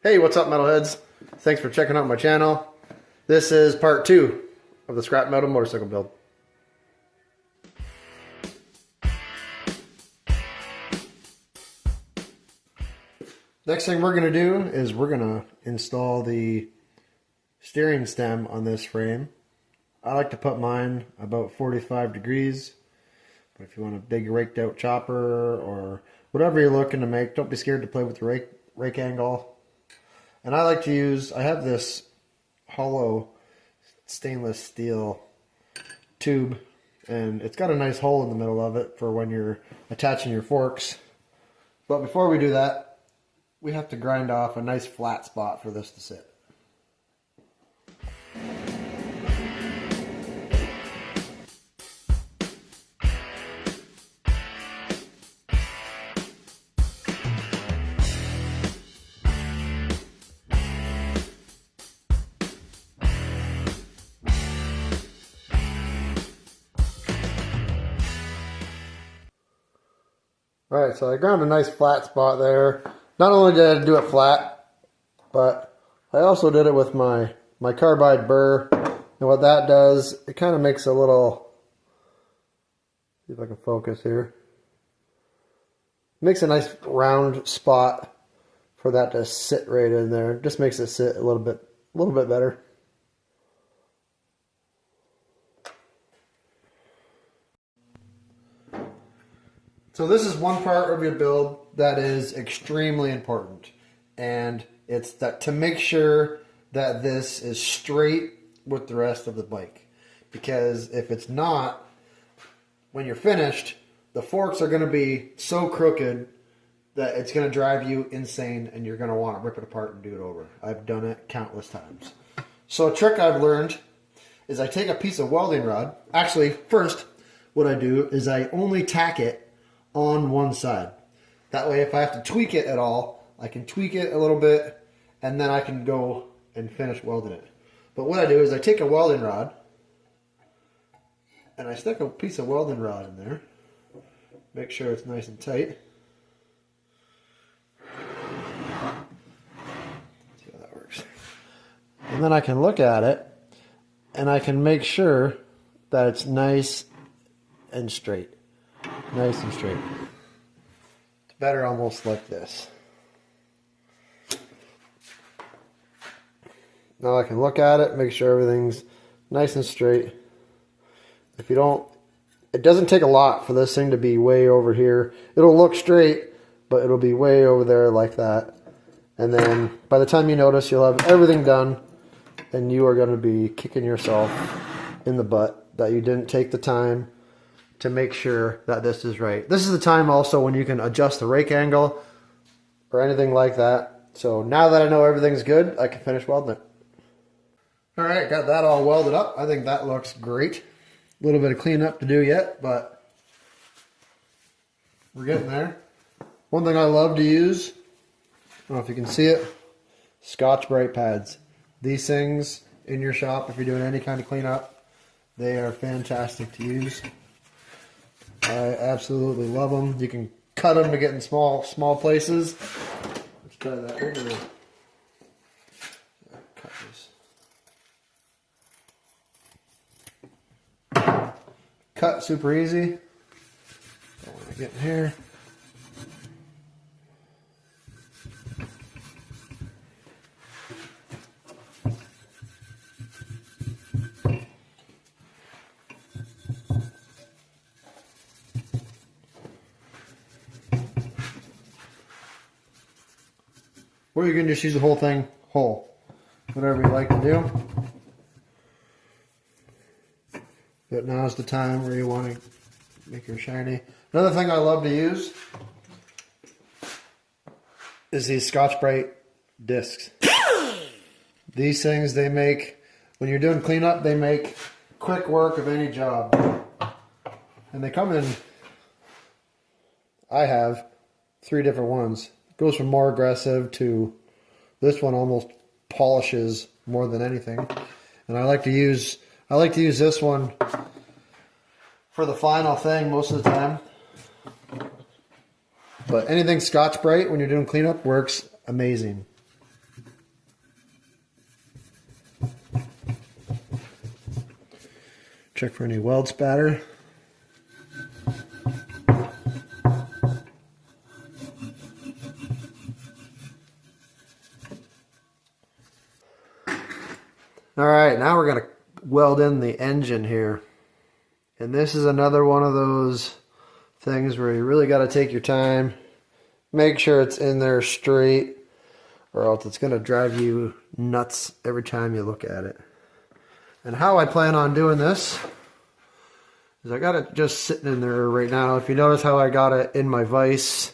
Hey, what's up, metalheads? Thanks for checking out my channel. This is part 2 of the scrap metal motorcycle build. Next thing we're going to do is we're going to install the steering stem on this frame. I like to put mine about 45 degrees, but if you want a big raked out chopper or whatever you're looking to make, don't be scared to play with the rake angle. And I like to use, I have this hollow stainless steel tube, and it's got a nice hole in the middle of it for when you're attaching your forks. But before we do that, we have to grind off a nice flat spot for this to sit. Alright, so I ground a nice flat spot there. Not only did I do it flat, but I also did it with my carbide burr. And what that does, it kind of makes a little, see if I can focus here. Makes a nice round spot for that to sit right in there. Just makes it sit a little bit better. So this is one part of your build that is extremely important, and it's that to make sure that this is straight with the rest of the bike, because if it's not, when you're finished, the forks are going to be so crooked that it's going to drive you insane and you're going to want to rip it apart and do it over. I've done it countless times. So a trick I've learned is I take a piece of welding rod. Actually, first what I do is I only tack it on one side. That way if I have to tweak it at all, I can tweak it a little bit and then I can go and finish welding it. But what I do is I take a welding rod and I stick a piece of welding rod in there. Make sure it's nice and tight. See how that works. And then I can look at it and I can make sure that it's nice and straight. Nice and straight. It's better almost like this. Now I can look at it, make sure everything's nice and straight. If you don't, it doesn't take a lot for this thing to be way over here. It'll look straight, but it'll be way over there like that. And then by the time you notice, you'll have everything done and you are going to be kicking yourself in the butt that you didn't take the time to make sure that this is right. This is the time also when you can adjust the rake angle or anything like that. So now that I know everything's good, I can finish welding it. Alright, got that all welded up. I think that looks great. A little bit of cleanup to do yet, but we're getting there. One thing I love to use, I don't know if you can see it, Scotch Brite pads. These things in your shop, if you're doing any kind of cleanup, they are fantastic to use. I absolutely love them. You can cut them to get in small places. Let's try that. We're gonna cut this. Cut super easy. Don't want to get in here. Or you can just use the whole thing whole. Whatever you like to do. But now's the time where you want to make her shiny. Another thing I love to use is these Scotch Brite discs. These things, they make, when you're doing cleanup, they make quick work of any job. And they come in, I have 3 different ones. Goes from more aggressive to this one almost polishes more than anything. And I like to use this one for the final thing most of the time. But anything Scotch Brite when you're doing cleanup works amazing. check for any weld spatter. All right, now we're going to weld in the engine here. And this is another one of those things where you really got to take your time. Make sure it's in there straight, or else it's going to drive you nuts every time you look at it. And how I plan on doing this is I got it just sitting in there right now. If you notice how I got it in my vise.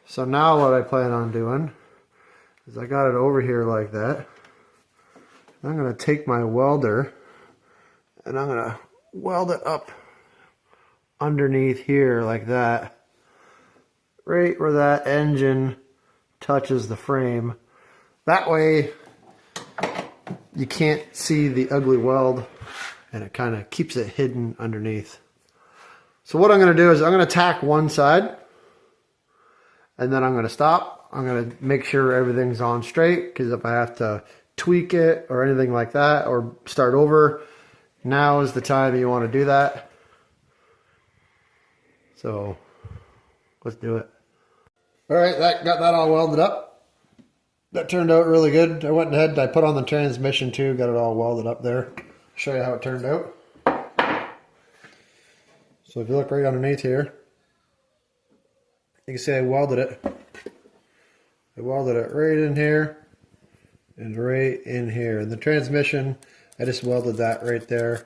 So now what I plan on doing is I got it over here like that. I'm going to take my welder and I'm going to weld it up underneath here like that, right where that engine touches the frame. That way you can't see the ugly weld and it kind of keeps it hidden underneath. So what I'm going to do is I'm going to tack one side and then I'm going to stop. I'm going to make sure everything's on straight, because if I have to tweak it or anything like that or start over, now is the time you want to do that. So let's do it. All right, got that all welded up. That turned out really good. I went ahead, I put on the transmission too, got it all welded up there. Show you how it turned out. So if you look right underneath here, you can see I welded it. I welded it right in here and right in here. And the transmission, I just welded that right there,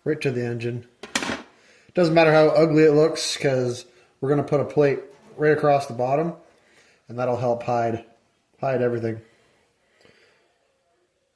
right to the engine. It doesn't matter how ugly it looks, because we're going to put a plate right across the bottom, and that'll help hide everything.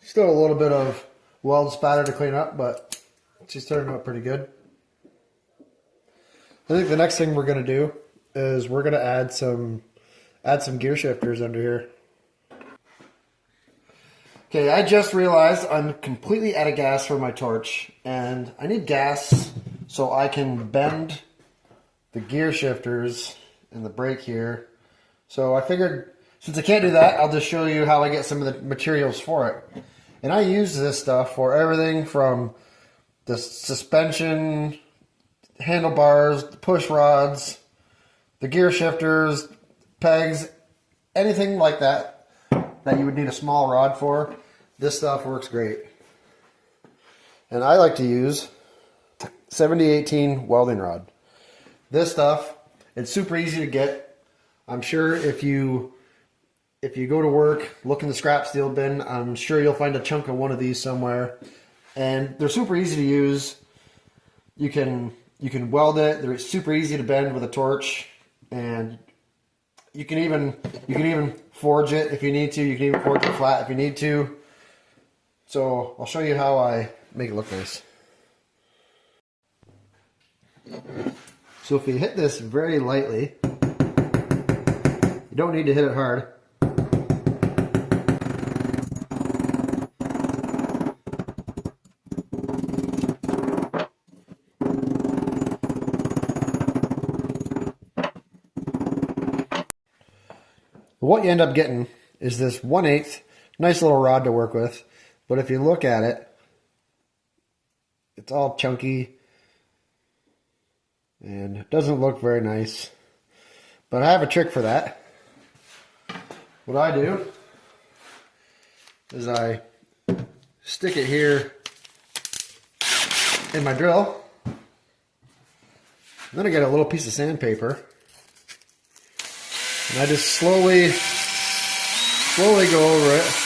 Still a little bit of weld spatter to clean up, but she's turning out pretty good. I think the next thing we're going to do is we're going to add some gear shifters under here. Okay, I just realized I'm completely out of gas for my torch, and I need gas so I can bend the gear shifters and the brake here. So I figured, since I can't do that, I'll just show you how I get some of the materials for it. And I use this stuff for everything from the suspension, handlebars, the push rods, the gear shifters, pegs, anything like that that you would need a small rod for. This stuff works great. And I like to use 7018 welding rod. This stuff, it's super easy to get. I'm sure if you go to work, look in the scrap steel bin, I'm sure you'll find a chunk of one of these somewhere. And they're super easy to use. You can weld it. They're super easy to bend with a torch, and you can even forge it if you need to. You can even forge it flat if you need to. So I'll show you how I make it look nice. So if you hit this very lightly, you don't need to hit it hard. What you end up getting is this 1/8, nice little rod to work with. But if you look at it, it's all chunky and it doesn't look very nice. But I have a trick for that. What I do is I stick it here in my drill. And then I get a little piece of sandpaper. And I just slowly go over it.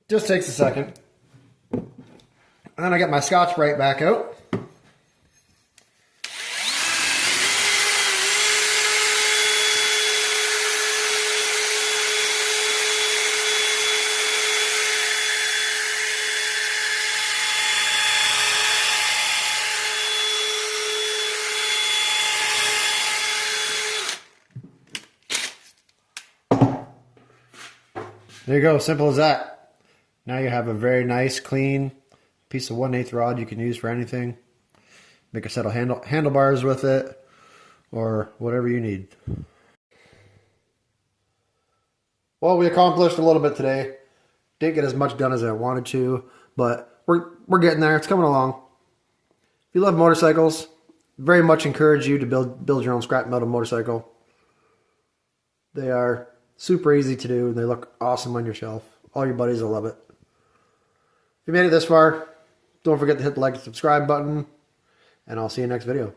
Just takes a second. And then I get my Scotch-Brite back out. There you go, simple as that. Now you have a very nice, clean piece of 1/8 rod you can use for anything. Make a set of handlebars with it, or whatever you need. Well, we accomplished a little bit today. Didn't get as much done as I wanted to, but we're getting there. It's coming along. If you love motorcycles, very much encourage you to build your own scrap metal motorcycle. They are super easy to do, and they look awesome on your shelf. All your buddies will love it. If you made it this far, don't forget to hit the like and subscribe button, and I'll see you next video.